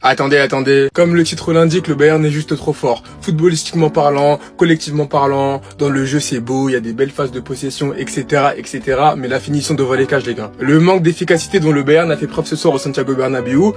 Attendez. Comme le titre l'indique, le Bayern est juste trop fort. Footballistiquement parlant, collectivement parlant, dans le jeu c'est beau, il y a des belles phases de possession, etc., mais la finition devant les cages, les gars. Le manque d'efficacité dont le Bayern a fait preuve ce soir au Santiago Bernabéu,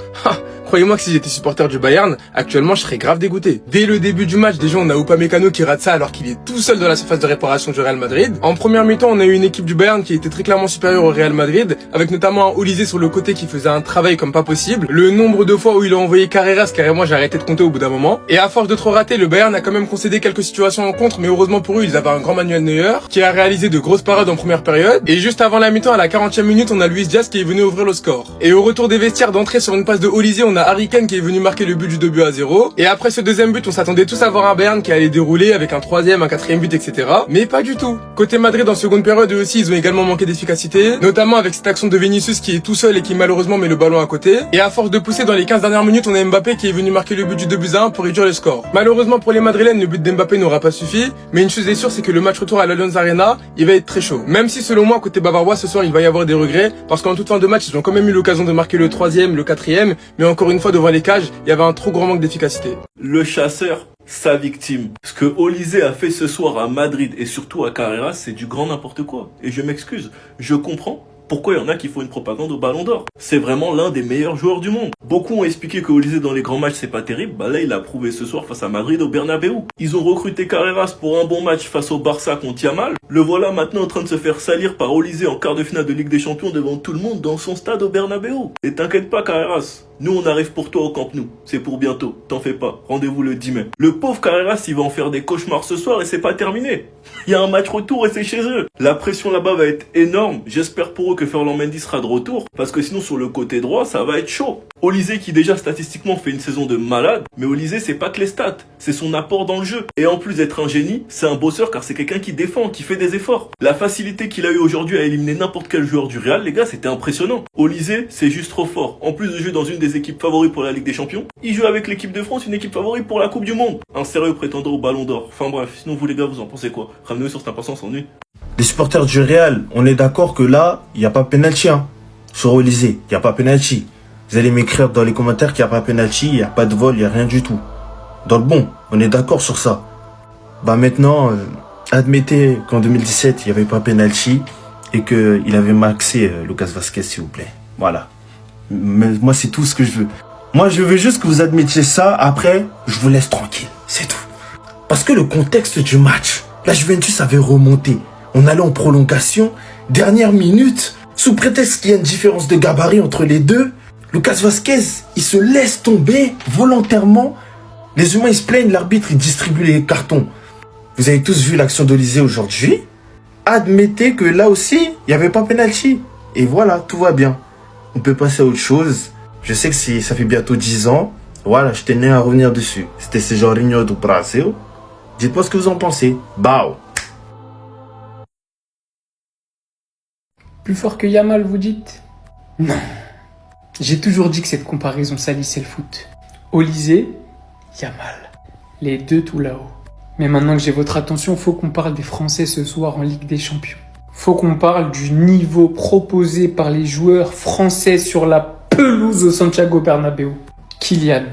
croyez-moi que si j'étais supporter du Bayern, actuellement je serais grave dégoûté. Dès le début du match, déjà on a Upamecano qui rate ça alors qu'il est tout seul dans la surface de réparation du Real Madrid. En première mi-temps, on a eu une équipe du Bayern qui était très clairement supérieure au Real Madrid, avec notamment un Olise sur le côté qui faisait un travail comme pas possible. Le nombre de fois où il a envoyé Carreras, carrément j'ai arrêté de compter au bout d'un moment. Et à force de trop rater, le Bayern a quand même concédé quelques situations en contre, mais heureusement pour eux, ils avaient un grand Manuel Neuer qui a réalisé de grosses parades en première période. Et juste avant la mi-temps, à la 40e minute, on a Luis Diaz qui est venu ouvrir le score. Et au retour des vestiaires d'entrée sur une passe de Olise, on a Harry Kane qui est venu marquer le but du 2-0. Et après ce deuxième but, on s'attendait tous à voir un Bayern qui allait dérouler avec un troisième, un quatrième but, etc. Mais pas du tout. Côté Madrid, en seconde période, eux aussi, ils ont également manqué d'efficacité, notamment avec cette action de Vinicius qui est tout seul et qui malheureusement met le ballon à côté. Et à force de pousser dans les 15 dernières minutes, on a Mbappé qui est venu marquer le but du 2-1 pour réduire le score. Malheureusement pour les Madrilènes, le but d'Mbappé n'aura pas suffi, mais une chose est sûre, c'est que le match retour à l'Allianz Arena, il va être très chaud. Même si selon moi, côté bavarois, ce soir, il va y avoir des regrets, parce qu'en toute fin de match, ils ont quand même eu l'occasion de marquer le troisième, le quatrième, mais encore une fois, devant les cages, il y avait un trop grand manque d'efficacité. Le chasseur, sa victime. Ce que Olise a fait ce soir à Madrid et surtout à Carreras, c'est du grand n'importe quoi. Et je m'excuse, je comprends pourquoi il y en a qui font une propagande au Ballon d'Or. C'est vraiment l'un des meilleurs joueurs du monde. Beaucoup ont expliqué que Olise dans les grands matchs c'est pas terrible. Bah là il a prouvé ce soir face à Madrid au Bernabéu. Ils ont recruté Carreras pour un bon match face au Barça contre Yamal. Le voilà maintenant en train de se faire salir par Olise en quart de finale de Ligue des Champions devant tout le monde dans son stade au Bernabéu. Et t'inquiète pas Carreras, nous on arrive pour toi au Camp Nou. C'est pour bientôt, t'en fais pas. Rendez-vous le 10 mai. Le pauvre Carreras il va en faire des cauchemars ce soir et c'est pas terminé. Il y a un match retour et c'est chez eux. La pression là-bas va être énorme. J'espère pour eux que Ferland Mendy sera de retour. Parce que sinon sur le côté droit ça va être chaud. Olise qui déjà statistiquement fait une saison de malade. Mais Olise c'est pas que les stats. C'est son apport dans le jeu. Et en plus d'être un génie, c'est un bosseur car c'est quelqu'un qui défend, qui fait des efforts. La facilité qu'il a eu aujourd'hui à éliminer n'importe quel joueur du Real, les gars, c'était impressionnant. Olise, c'est juste trop fort. En plus de jouer dans une des équipes favorites pour la Ligue des Champions, il joue avec l'équipe de France, une équipe favorite pour la Coupe du Monde. Un sérieux prétendant au Ballon d'Or. Enfin bref, sinon vous les gars, vous en pensez quoi? Ramenez-nous sur cette impatience, on s'ennuie. Les supporters du Real, on est d'accord que là, il n'y a pas penalty. Sur Olise, il n'y a pas penalty. Vous allez m'écrire dans les commentaires qu'il n'y a pas penalty, il n'y a pas de vol, il n'y a rien du tout. Dans le bon, on est d'accord sur ça. Bah maintenant, admettez qu'en 2017, il n'y avait pas penalty et qu'il avait maxé Lucas Vazquez, s'il vous plaît. Voilà. Mais moi, c'est tout ce que je veux. Moi, je veux juste que vous admettiez ça. Après, je vous laisse tranquille. C'est tout. Parce que le contexte du match, la Juventus avait remonté. On allait en prolongation, dernière minute, sous prétexte qu'il y a une différence de gabarit entre les deux. Lucas Vazquez, il se laisse tomber volontairement. Les humains, ils se plaignent, l'arbitre, il distribue les cartons. Vous avez tous vu l'action d'Olise aujourd'hui. Admettez que là aussi, il n'y avait pas penalty. Et voilà, tout va bien. On peut passer à autre chose. Je sais que ça fait bientôt 10 ans. Voilà, je tenais à revenir dessus. C'était ce Jorginho do Brasil. Dites-moi ce que vous en pensez. Bao. Plus fort que Yamal, vous dites? Non. J'ai toujours dit que cette comparaison salissait le foot. Olise, Yamal. Les deux tout là-haut. Mais maintenant que j'ai votre attention, faut qu'on parle des Français ce soir en Ligue des Champions. Faut qu'on parle du niveau proposé par les joueurs français sur la pelouse au Santiago Bernabéu. Kylian,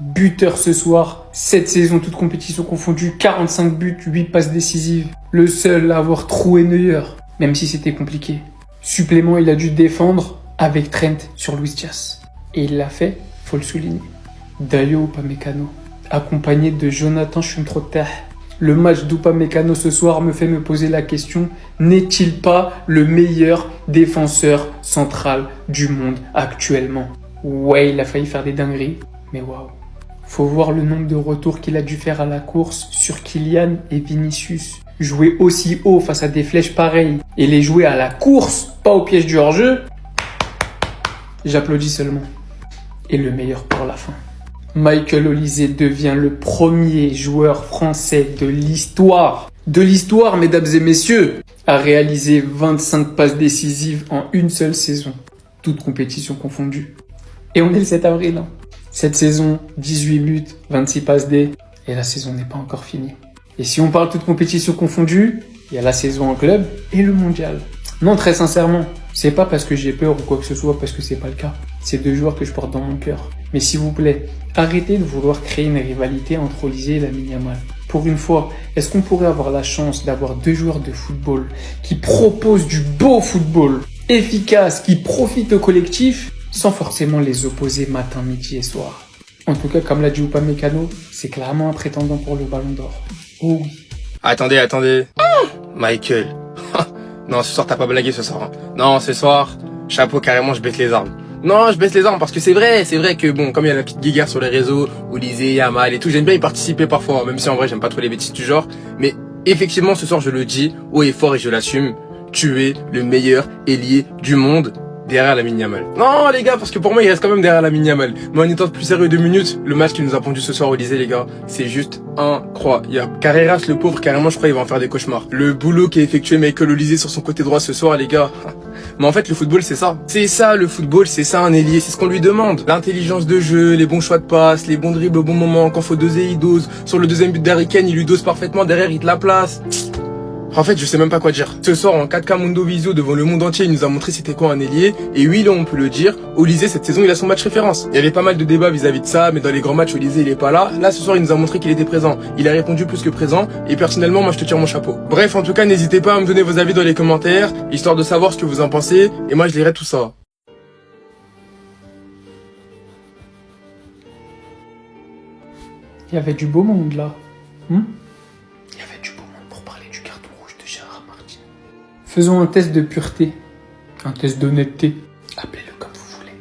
buteur ce soir, cette saison toute compétition confondue, 45 buts, 8 passes décisives. Le seul à avoir troué Neuer, même si c'était compliqué. Supplément, il a dû défendre avec Trent sur Luis Diaz. Et il l'a fait, faut le souligner. Dayo Upamecano, accompagné de Jonathan Schumtrotter. Le match d'Upamecano ce soir me fait me poser la question, n'est-il pas le meilleur défenseur central du monde actuellement? Ouais, il a failli faire des dingueries, mais waouh. Faut voir le nombre de retours qu'il a dû faire à la course sur Kylian et Vinicius. Jouer aussi haut face à des flèches pareilles et les jouer à la course, pas au piège du hors-jeu, j'applaudis seulement. Et le meilleur pour la fin. Michael Olise devient le premier joueur français de l'histoire, mesdames et messieurs, à réaliser 25 passes décisives en une seule saison, toutes compétitions confondues. Et on est le 7 avril. Cette saison, 18 buts, 26 passes D, et la saison n'est pas encore finie. Et si on parle toutes compétitions confondues, il y a la saison en club et le mondial. Non, très sincèrement, c'est pas parce que j'ai peur ou quoi que ce soit, parce que c'est pas le cas. C'est 2 joueurs que je porte dans mon cœur. Mais s'il vous plaît, arrêtez de vouloir créer une rivalité entre Olysée et Lamine Yamal. Pour une fois, est-ce qu'on pourrait avoir la chance d'avoir 2 joueurs de football qui proposent du beau football, efficace, qui profitent au collectif, sans forcément les opposer matin, midi et soir? En tout cas, comme l'a dit Upamecano, c'est clairement un prétendant pour le Ballon d'Or. Oh oui. Attendez. Michael. Non, ce soir, t'as pas blagué ce soir. Hein. Non, ce soir, chapeau, carrément, je baisse les armes. Non, je baisse les armes parce que c'est vrai que bon, comme il y a la petite guéguerre sur les réseaux, Olysée, Yamal et tout, j'aime bien y participer parfois, même si en vrai, j'aime pas trop les bêtises du genre. Mais effectivement, ce soir, je le dis haut et fort et je l'assume. Tu es le meilleur ailier du monde. Derrière Lamine Yamal. Non les gars, parce que pour moi il reste quand même derrière Lamine Yamal. Mais en étant plus sérieux 2 minutes, le match qui nous a pondu ce soir au Olysée les gars, c'est juste incroyable. Carreras le pauvre, carrément je crois il va en faire des cauchemars. Le boulot qu'a effectué Michael Olysée sur son côté droit ce soir les gars. Mais en fait le football c'est ça. C'est ça le football, c'est ça un ailier, c'est ce qu'on lui demande. L'intelligence de jeu, les bons choix de passe, les bons dribbles au bon moment, quand faut doser il dose. Sur le deuxième but d'Harry Kane, il lui dose parfaitement, derrière il te la place. En fait, je sais même pas quoi dire. Ce soir, en 4K Mundo Visio, devant le monde entier, il nous a montré c'était quoi un ailier. Et oui, là, on peut le dire, Olysée, cette saison, il a son match référence. Il y avait pas mal de débats vis-à-vis de ça, mais dans les grands matchs, Olysée, il est pas là. Là, ce soir, il nous a montré qu'il était présent. Il a répondu plus que présent. Et personnellement, moi, je te tire mon chapeau. Bref, en tout cas, n'hésitez pas à me donner vos avis dans les commentaires, histoire de savoir ce que vous en pensez. Et moi, je lirai tout ça. Il y avait du beau monde là. Il y avait du beau monde pour parler du carton rouge de Gérard Martin. Faisons un test de pureté, un test d'honnêteté, appelez-le comme vous voulez.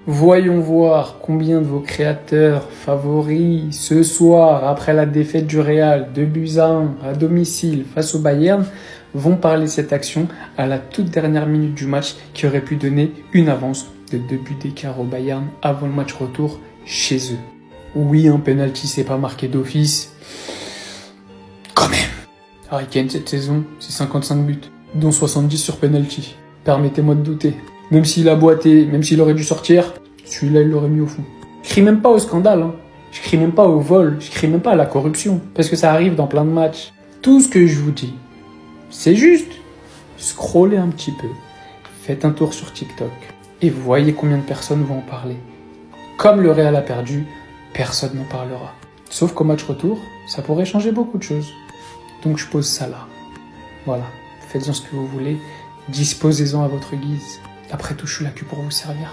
Voyons voir combien de vos créateurs favoris ce soir, après la défaite du Real 2-1 à domicile face au Bayern, vont parler cette action à la toute dernière minute du match qui aurait pu donner une avance de 2 buts d'écart au Bayern avant le match retour chez eux. Oui, un penalty c'est pas marqué d'office. Quand même. Harry Kane cette saison, c'est 55 buts, dont 70 sur penalty. Permettez-moi de douter. Même s'il a boité, même s'il aurait dû sortir, celui-là il l'aurait mis au fond. Je crie même pas au scandale, hein. Je crie même pas au vol, je crie même pas à la corruption. Parce que ça arrive dans plein de matchs. Tout ce que je vous dis, c'est juste scrollez un petit peu. Faites un tour sur TikTok. Et vous voyez combien de personnes vont en parler. Comme le Real a perdu, personne n'en parlera. Sauf qu'au match retour, ça pourrait changer beaucoup de choses. Donc je pose ça là. Voilà, faites-en ce que vous voulez, disposez-en à votre guise. Après tout, je suis là que pour vous servir.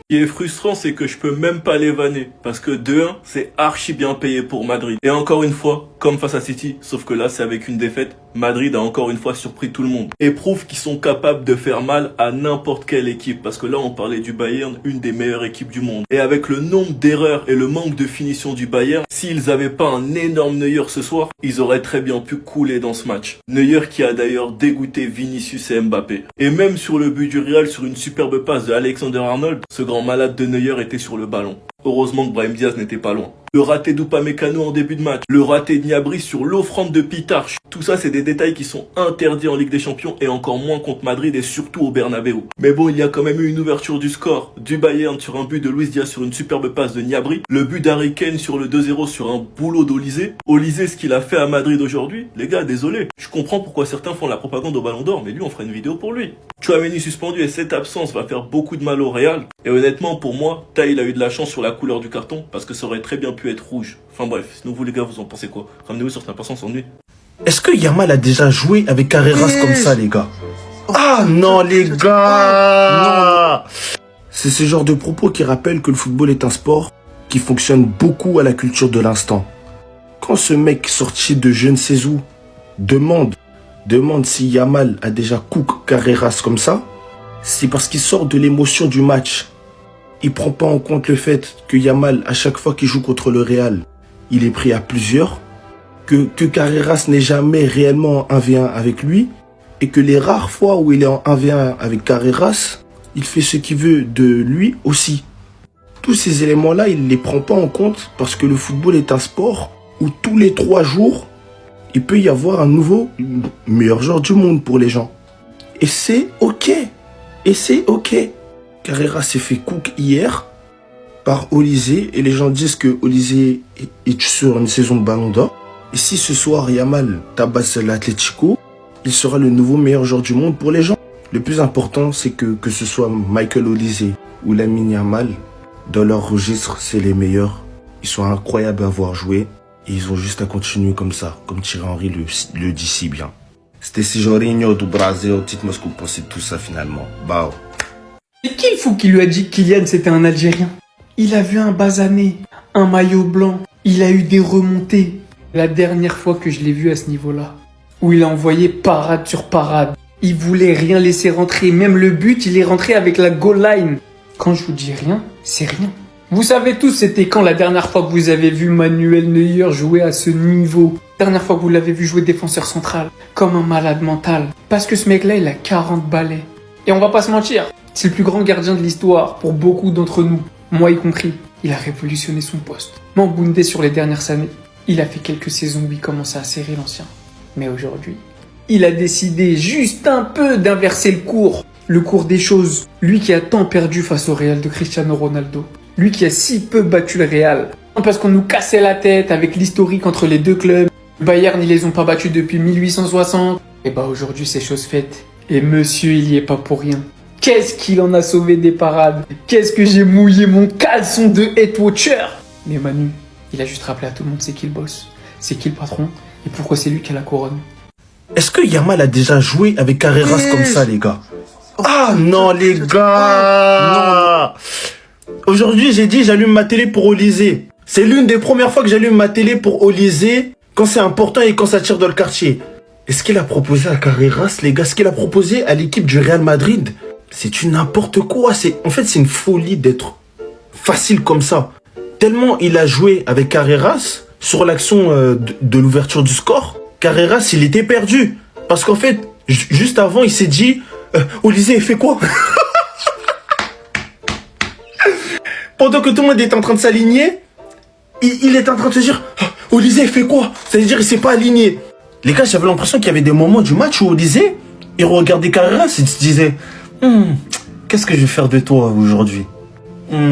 Ce qui est frustrant, c'est que je peux même pas les vanner. Parce que 2-1, c'est archi bien payé pour Madrid. Et encore une fois, comme face à City, sauf que là, c'est avec une défaite, Madrid a encore une fois surpris tout le monde. Et prouve qu'ils sont capables de faire mal à n'importe quelle équipe. Parce que là, on parlait du Bayern, une des meilleures équipes du monde. Et avec le nombre d'erreurs et le manque de finition du Bayern, s'ils avaient pas un énorme Neuer ce soir, ils auraient très bien pu couler dans ce match. Neuer qui a d'ailleurs dégoûté Vinicius et Mbappé. Et même sur le but du Real, sur une superbe passe de Alexander-Arnold, ce grand malade de Neuer était sur le ballon. Heureusement que Brahim Diaz n'était pas loin. Le raté d'Upamecano en début de match, le raté de Gnabry sur l'offrande de Pitarch, tout ça c'est des détails qui sont interdits en Ligue des Champions et encore moins contre Madrid et surtout au Bernabeu. Mais bon, il y a quand même eu une ouverture du score du Bayern sur un but de Luis Diaz sur une superbe passe de Gnabry, le but d'Harry Kane sur le 2-0 sur un boulot d'Olysée. Olysée, ce qu'il a fait à Madrid aujourd'hui, les gars, désolé. Je comprends pourquoi certains font la propagande au Ballon d'Or, mais lui on fera une vidéo pour lui. Tchouaméni suspendu et cette absence va faire beaucoup de mal au Real. Et honnêtement, pour moi, Taïl a eu de la chance sur la couleur du carton parce que ça aurait très bien pu être rouge. Enfin bref, sinon vous les gars, vous en pensez quoi? Ramenez-vous sur cette personne s'ennuie. Est-ce que Yamal a déjà joué avec Carreras comme ça, les gars? Ah non, les gars! C'est ce genre de propos qui rappellent que le football est un sport qui fonctionne beaucoup à la culture de l'instant. Quand ce mec sorti de je ne sais où demande si Yamal a déjà cook Carreras comme ça, c'est parce qu'il sort de l'émotion du match. Il prend pas en compte le fait que Yamal, à chaque fois qu'il joue contre le Real, il est pris à plusieurs, que Carreras n'est jamais réellement en 1v1 avec lui, et que les rares fois où il est en 1v1 avec Carreras, il fait ce qu'il veut de lui aussi. Tous ces éléments-là, il ne les prend pas en compte parce que le football est un sport où tous les 3 jours, il peut y avoir un nouveau meilleur joueur du monde pour les gens. Et c'est ok. Carreras s'est fait cook hier par Olysée et les gens disent que Olysée est sur une saison de Ballon d'Or. Et si ce soir Yamal tabasse l'Atlético, il sera le nouveau meilleur joueur du monde pour les gens. Le plus important, c'est que ce soit Michael Olysée ou Lamine Yamal, dans leur registre, c'est les meilleurs. Ils sont incroyables à avoir joué. Et ils ont juste à continuer comme ça, comme Thierry Henry le dit si bien. C'était Sijorinho do Brasil. Dites-moi ce que vous pensez de tout ça finalement. Bao. Et qui le fou qui lui a dit que Kylian c'était un Algérien? Il a vu un basané, un maillot blanc, il a eu des remontées. La dernière fois que je l'ai vu à ce niveau-là, où il a envoyé parade sur parade, il voulait rien laisser rentrer, même le but il est rentré avec la goal line. Quand je vous dis rien, c'est rien. Vous savez tous c'était quand la dernière fois que vous avez vu Manuel Neuer jouer à ce niveau? Dernière fois que vous l'avez vu jouer défenseur central, comme un malade mental. Parce que ce mec-là il a 40 balais. Et on va pas se mentir, c'est le plus grand gardien de l'histoire pour beaucoup d'entre nous, moi y compris. Il a révolutionné son poste. Mamboundé sur les dernières années, il a fait quelques saisons où il commençait à serrer l'ancien. Mais aujourd'hui, il a décidé juste un peu d'inverser le cours des choses. Lui qui a tant perdu face au Real de Cristiano Ronaldo. Lui qui a si peu battu le Real. Parce qu'on nous cassait la tête avec l'historique entre les deux clubs. Le Bayern, ils les ont pas battus depuis 1860. Et bah aujourd'hui, c'est chose faite. Et monsieur, il y est pas pour rien. Qu'est-ce qu'il en a sauvé des parades. Qu'est-ce que j'ai mouillé mon caleçon de head watcher. Mais Manu, il a juste rappelé à tout le monde c'est qui le boss. C'est qui le patron. Et pourquoi c'est lui qui a la couronne. Est-ce que Yamal a déjà joué avec Carreras comme ça, les gars? Ah non, les gars. Aujourd'hui, j'ai dit j'allume ma télé pour Olysée. C'est l'une des premières fois que j'allume ma télé pour Olysée quand c'est important et quand ça tire dans le quartier. Et ce qu'il a proposé à Carreras, les gars, ce qu'il a proposé à l'équipe du Real Madrid, c'est du n'importe quoi. En fait, c'est une folie d'être facile comme ça. Tellement il a joué avec Carreras sur l'action de l'ouverture du score, Carreras, il était perdu. Parce qu'en fait, juste avant, il s'est dit Olysée, il fait quoi? Pendant que tout le monde est en train de s'aligner, il est en train de se dire Olysée, il fait quoi? C'est-à-dire il s'est pas aligné. Les gars, j'avais l'impression qu'il y avait des moments du match où Olysée, il regardait Carreras et il se disait qu'est-ce que je vais faire de toi aujourd'hui?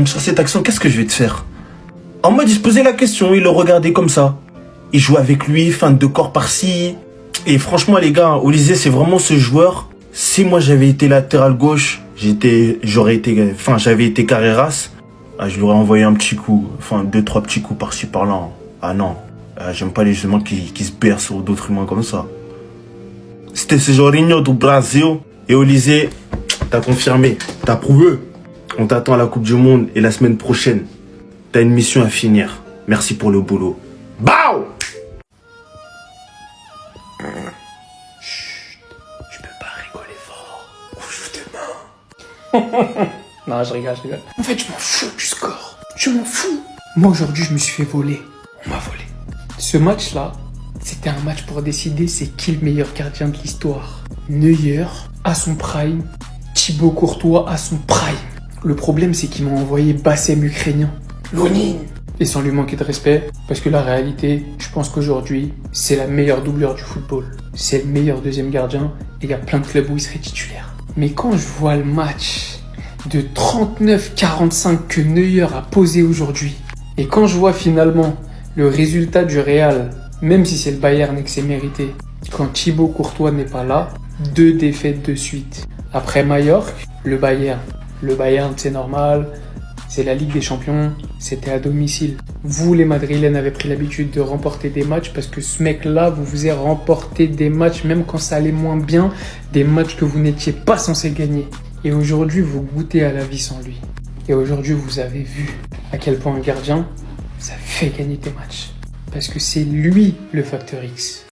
Sur cette action, qu'est-ce que je vais te faire? En mode, il se posait la question, il le regardait comme ça. Il jouait avec lui, fin de corps par-ci. Et franchement, les gars, Olysée, c'est vraiment ce joueur. Si moi j'avais été latéral gauche, j'avais été Carreras, je lui aurais envoyé un petit coup, 2-3 petits coups par-ci par-là. Ah non, j'aime pas les humains qui se bercent sur d'autres humains comme ça. C'était Sijorinho do Brasil. Et Olysée, t'as confirmé, t'as prouvé. On t'attend à la Coupe du Monde et la semaine prochaine, t'as une mission à finir. Merci pour le boulot. Bao! Chut, je peux pas rigoler fort. On joue demain. Non, je rigole. En fait, je m'en fous du score. Je m'en fous. Moi, aujourd'hui, je me suis fait voler. On m'a volé. Ce match-là, c'était un match pour décider c'est qui le meilleur gardien de l'histoire. Neuer à son prime, Thibaut Courtois à son prime. Le problème, c'est qu'ils m'ont envoyé Bassem ukrainien. Lonin. Et sans lui manquer de respect, parce que la réalité, je pense qu'aujourd'hui, c'est la meilleure doublure du football. C'est le meilleur deuxième gardien, et il y a plein de clubs où il serait titulaire. Mais quand je vois le match de 39-45 que Neuer a posé aujourd'hui, et quand je vois finalement le résultat du Real, même si c'est le Bayern et que c'est mérité, quand Thibaut Courtois n'est pas là, 2 défaites de suite. Après Majorque, le Bayern. Le Bayern, c'est normal, c'est la Ligue des Champions, c'était à domicile. Vous, les Madrilènes, avez pris l'habitude de remporter des matchs parce que ce mec-là vous faisait remporter des matchs, même quand ça allait moins bien, des matchs que vous n'étiez pas censé gagner. Et aujourd'hui, vous goûtez à la vie sans lui. Et aujourd'hui, vous avez vu à quel point un gardien, ça fait gagner des matchs. Parce que c'est lui le facteur X.